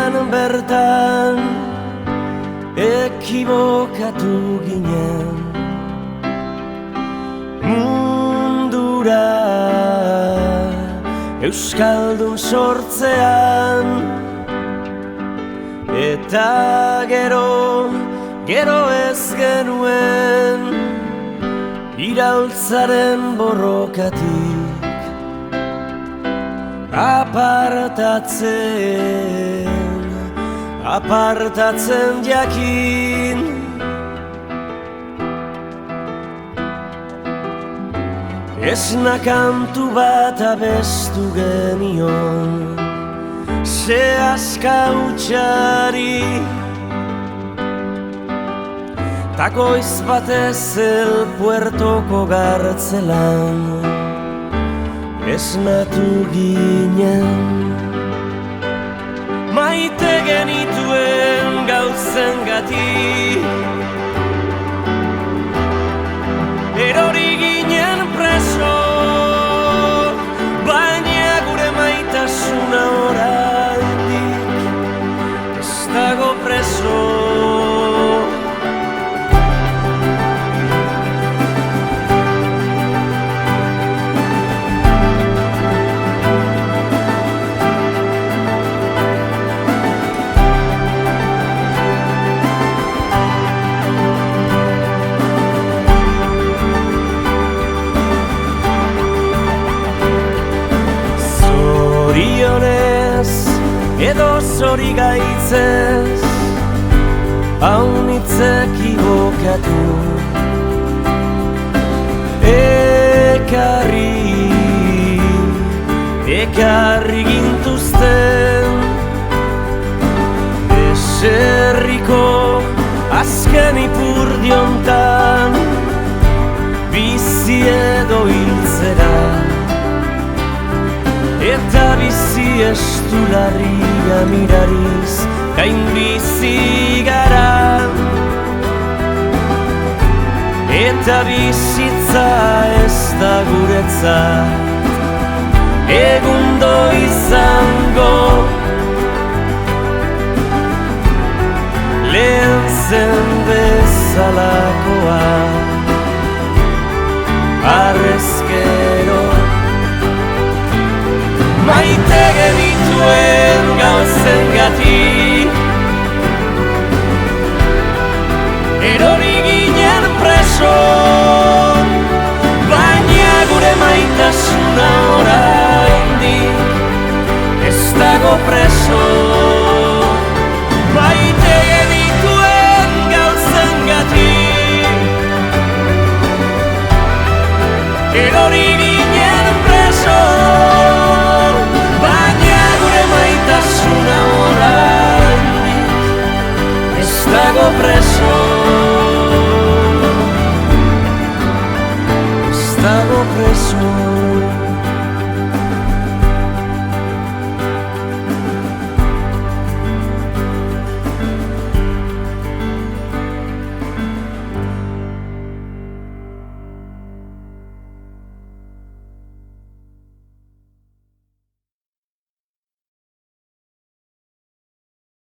Bertan bertan ekibokatu ginen mundura euskaldun sortzean, eta gero ez genuen iraultzaren borrokatik apartatzen jakin. Esna kantu bat abestu genion sehaska hutsari, ta goiz batez el puertoko gartzelan esnatu ginen. Maite genituen gauzengatik erori ginen preso, baina gure maitasuna oraindik ez dago preso. Edo zorigaitzez haunitz ekibokatu ekarri gintuzten eserriko azken ipurdiontan bizi edo hiltzera, eta bizi estularria mirariz gain bizi gara, eta bizitza ez da guretzat egundo izango, lehen zen bezalakoa arrezkero. Maite genituen gauzengatik erori ginen preso, baina gure maitasuna oraindik ez dago preso.